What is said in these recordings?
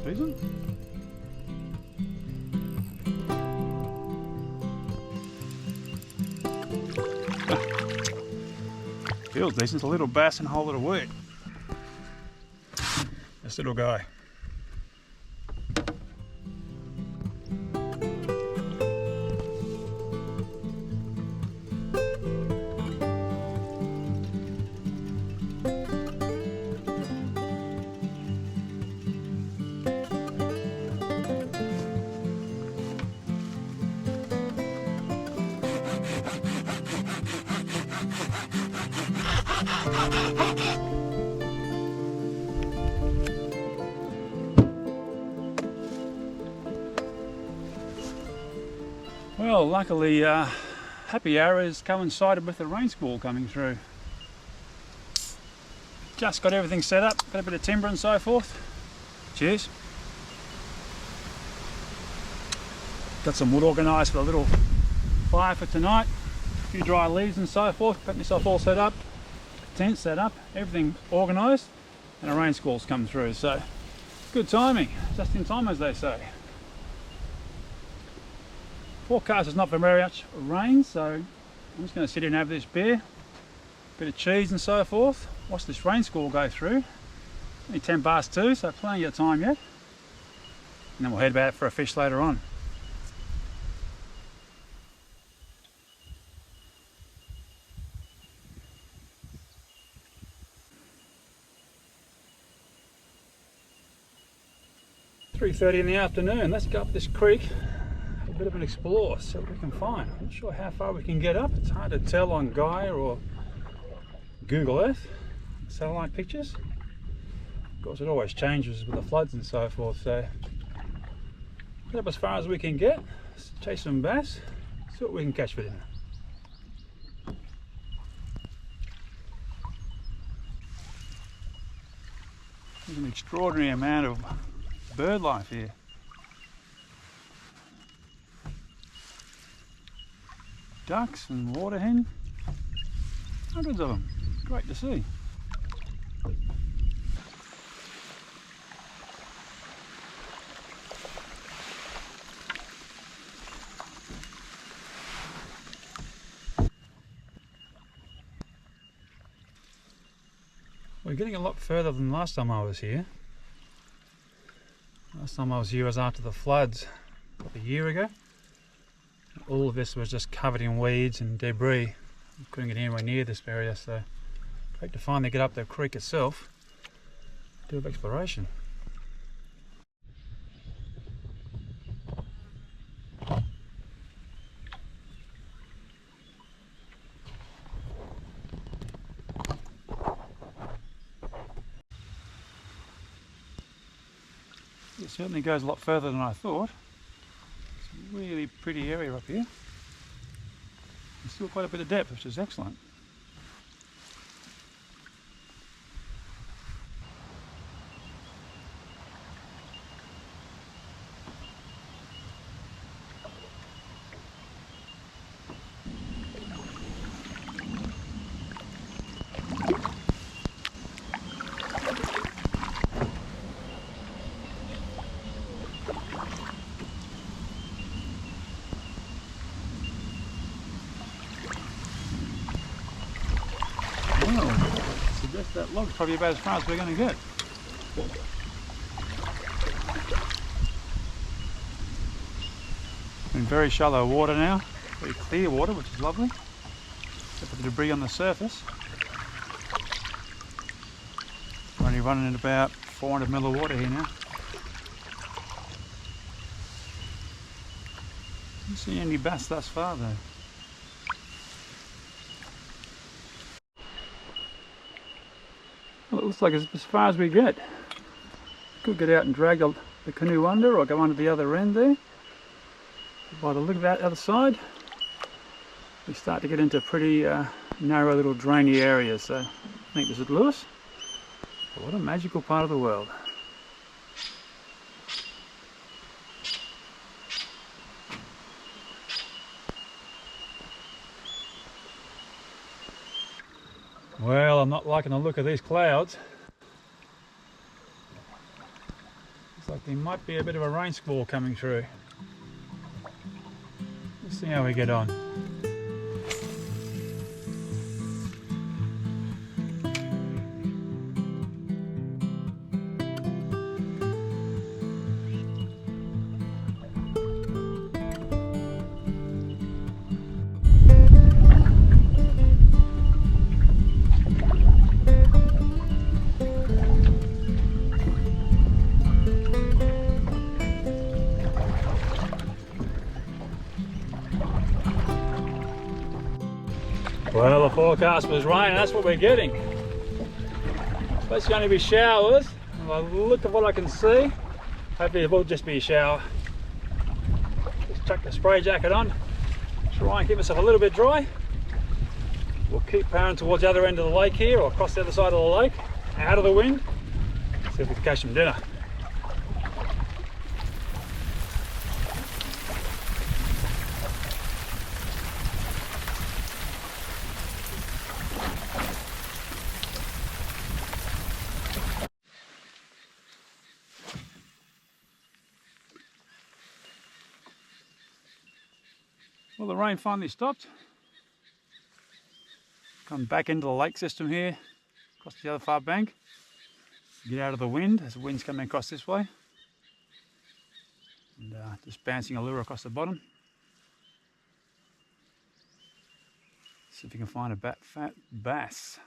decent. Feels decent. It's a little bass and a whole lot of work. This little guy. Well, luckily happy hour has coincided with the rain squall coming through. Just got everything set up, got a bit of timber and so forth. Cheers. Got some wood organised for a little fire for tonight. A few dry leaves and so forth. Got myself all set up. Tent set up, everything organised, and a rain squall's come through. So good timing, just in time as they say. Forecast is not for very much rain, so I'm just going to sit here and have this beer, bit of cheese and so forth, watch this rain squall go through. Only 10 past 2, so plenty of time yet. And then we'll head back for a fish later on. "3:30 in the afternoon, let's go up this creek. A bit of an explore, see what we can find. I'm not sure how far we can get up. It's hard to tell on Gaia or Google Earth satellite pictures. Of course, it always changes with the floods and so forth. So get up as far as we can get, chase some bass, see what we can catch for dinner. There's an extraordinary amount of bird life here. Ducks and water hen, hundreds of them. Great to see. We're getting a lot further than last time I was here. Last time I was here was after the floods, about a year ago. All of this was just covered in weeds and debris. We couldn't get anywhere near this area, so great to finally get up the creek itself, do a bit of exploration. It certainly goes a lot further than I thought. It's a really pretty area up here. There's still quite a bit of depth, which is excellent. I suggest that log's probably about as far as we're going to get. In very shallow water now, very clear water, which is lovely, except for the debris on the surface. We're only running at about 400 mil of water here now. Haven't seen any bass thus far though. Well, it looks like it's as far as we get. Could get out and drag the canoe under or go under the other end there. By the look of that other side, we start to get into pretty narrow little drainy areas. So I think this is Lewis. What a magical part of the world. Well, I'm not liking the look of these clouds. Looks like there might be a bit of a rain squall coming through. Let's see how we get on. Well, the forecast was rain, that's what we're getting. It's basically going to be showers. By the look at what I can see, hopefully it will just be a shower. Just chuck the spray jacket on, try and keep myself a little bit dry. We'll keep powering towards the other end of the lake here, or across the other side of the lake, out of the wind. See if we can catch some dinner. Well, the rain finally stopped. Come back into the lake system here, across the other far bank. Get out of the wind as the wind's coming across this way. And just bouncing a lure across the bottom. See if you can find a fat bass.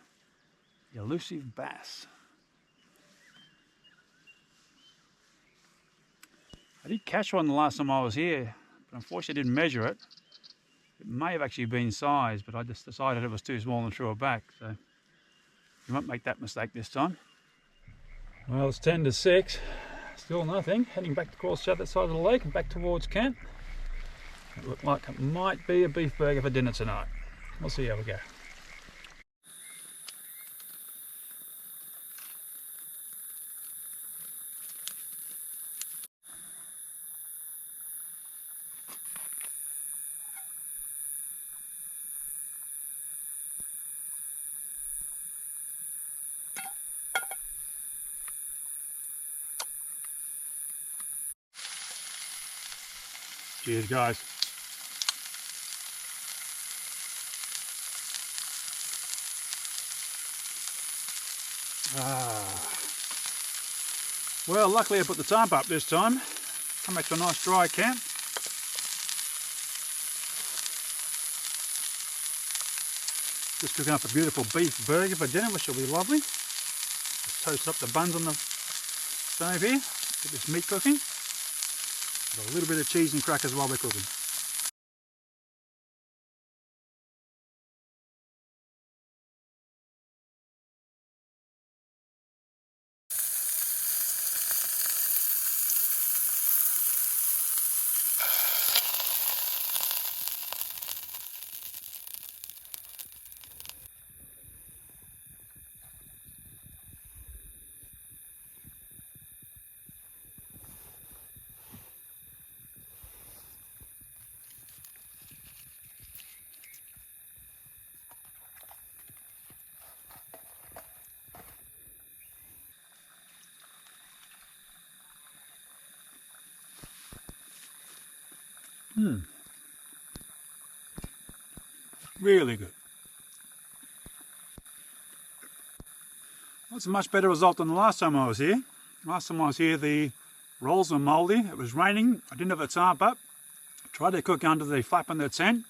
The elusive bass. I did catch one the last time I was here, but unfortunately I didn't measure it. It may have actually been size, but I just decided it was too small and threw it back. So you won't make that mistake this time. Well, it's 10 to 6. Still nothing. Heading back across the other side of the lake and back towards camp. It looked like it might be a beef burger for dinner tonight. We'll see how we go. Cheers, guys. Well, luckily I put the tarp up this time. Come back to a nice dry camp. Just cooking up a beautiful beef burger for dinner, which will be lovely. Just toast up the buns on the stove here. Get this meat cooking. Got a little bit of cheese and crackers while we're cooking. Really good. That's a much better result than the last time I was here. Last time I was here the rolls were mouldy, it was raining, I didn't have a tarp up. Tried to cook under the flap in the tent.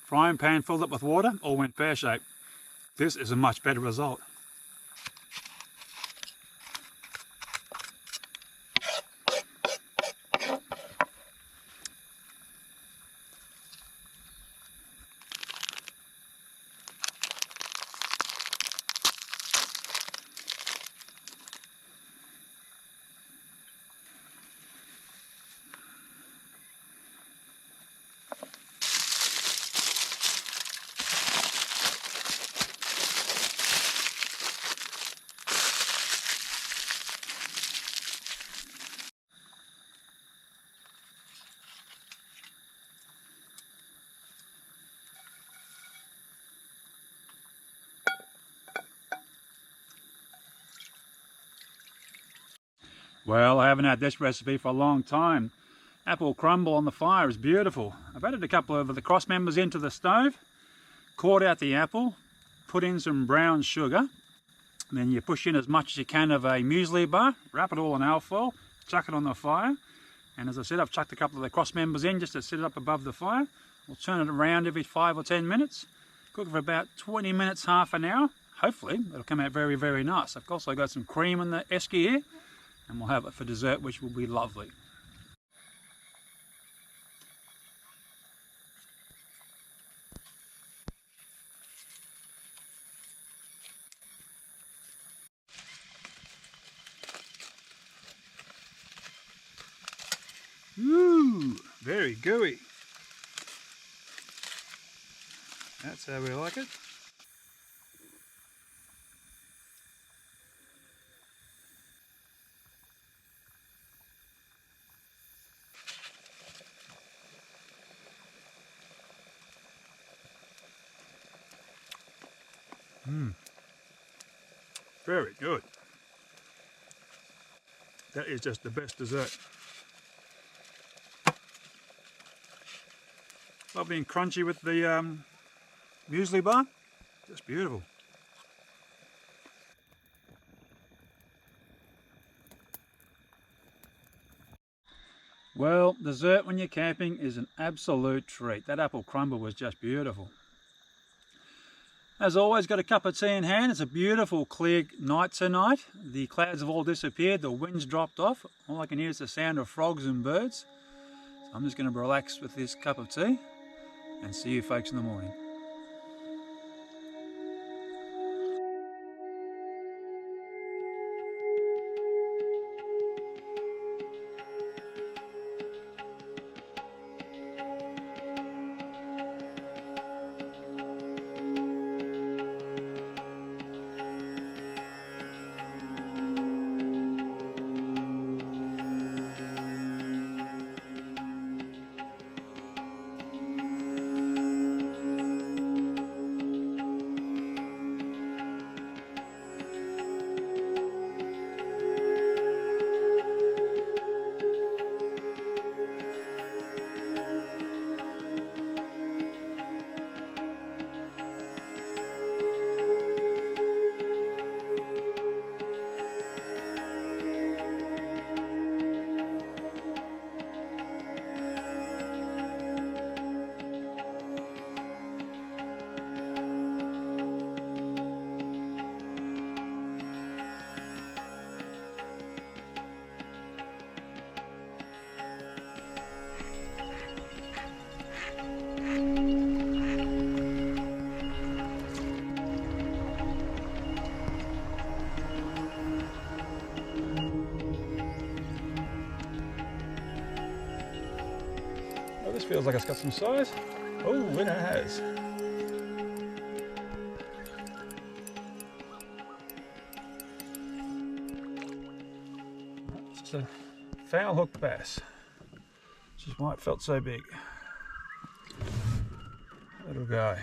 Frying pan filled up with water, all went pear-shaped. This is a much better result. Well, I haven't had this recipe for a long time. Apple crumble on the fire is beautiful. I've added a couple of the cross members into the stove, cored out the apple, put in some brown sugar, then you push in as much as you can of a muesli bar, wrap it all in alfoil, chuck it on the fire, and as I said, I've chucked a couple of the cross members in just to set it up above the fire. We'll turn it around every 5 or 10 minutes, cook it for about 20 minutes, half an hour. Hopefully it'll come out very, very nice. I've also got some cream in the esky here, and we'll have it for dessert, which will be lovely. Ooh, very gooey. That's how we like it. Very good. That is just the best dessert. Lovely and crunchy with the muesli bar. Just beautiful. Well, dessert when you're camping is an absolute treat. That apple crumble was just beautiful. As always, got a cup of tea in hand. It's a beautiful clear night tonight. The clouds have all disappeared, the wind's dropped off. All I can hear is the sound of frogs and birds. So I'm just going to relax with this cup of tea and see you folks in the morning. This feels like it's got some size. Oh, it has. It's just a foul hook bass, which is why it felt so big. Little guy.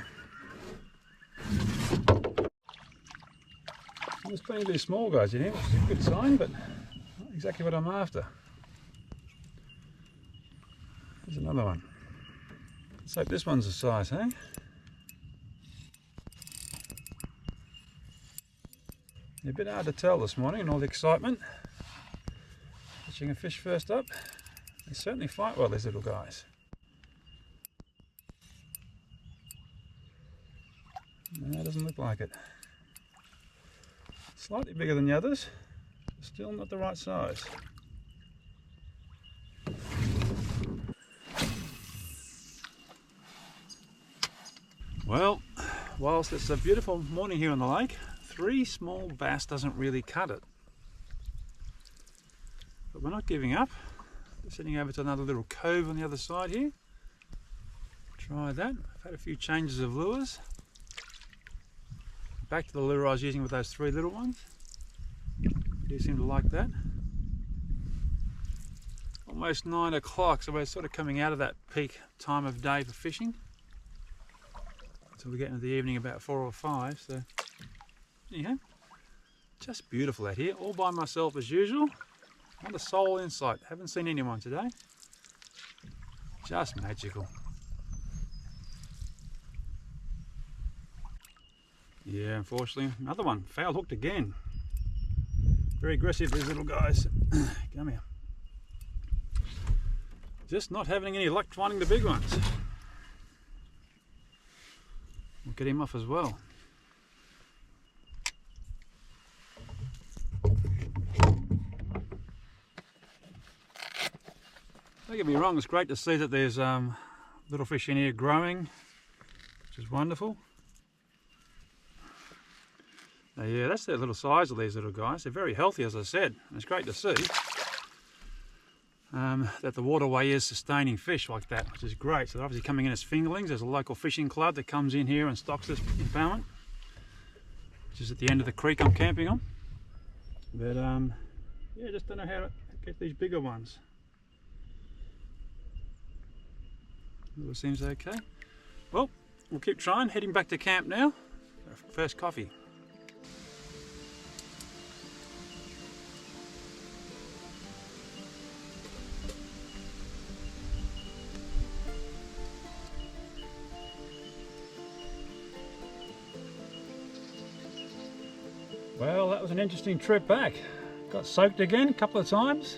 There's plenty of these small guys in here, which is a good sign, but not exactly what I'm after. There's another one. Let's hope this one's the size, hey? A bit hard to tell this morning in all the excitement. Catching a fish first up. They certainly fight well, these little guys. No, it doesn't look like it. Slightly bigger than the others, still not the right size. Well, whilst it's a beautiful morning here on the lake, 3 small bass doesn't really cut it. But we're not giving up. We're sitting over to another little cove on the other side here. Try that. I've had a few changes of lures. Back to the lure I was using with those 3 little ones. Do seem to like that. Almost 9 o'clock, so we're sort of coming out of that peak time of day for fishing. Until we get into the evening about 4 or 5, so anyhow, just beautiful out here, all by myself as usual. Not a soul in sight. Haven't seen anyone today. Just magical. Yeah, unfortunately, another one. Foul hooked again. Very aggressive, these little guys. Come here. Just not having any luck finding the big ones. We'll get him off as well. Don't get me wrong, it's great to see that there's little fish in here growing, which is wonderful. Now, yeah, that's the little size of these little guys. They're very healthy, as I said. And it's great to see that the waterway is sustaining fish like that, which is great. So they're obviously coming in as fingerlings. There's a local fishing club that comes in here and stocks this impoundment, which is at the end of the creek I'm camping on. But yeah, just don't know how to get these bigger ones. It seems okay. Well, we'll keep trying. Heading back to camp now. Our first coffee. Well, that was an interesting trip back. Got soaked again a couple of times.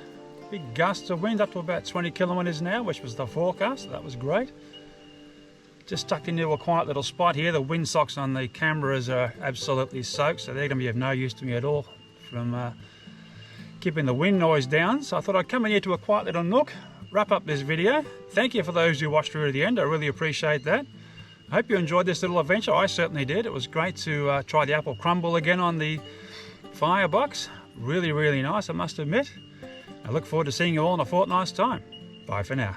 Big gusts of wind up to about 20 kilometres an hour, which was the forecast. So that was great. Just tucked into a quiet little spot here. The windsocks on the cameras are absolutely soaked, so they're going to be of no use to me at all from keeping the wind noise down. So I thought I'd come in here to a quiet little nook, wrap up this video. Thank you for those who watched through to the end. I really appreciate that. I hope you enjoyed this little adventure. I certainly did. It was great to try the Apple Crumble again on the Firebox. Really, really nice, I must admit. I look forward to seeing you all in a fortnight's time. Bye for now.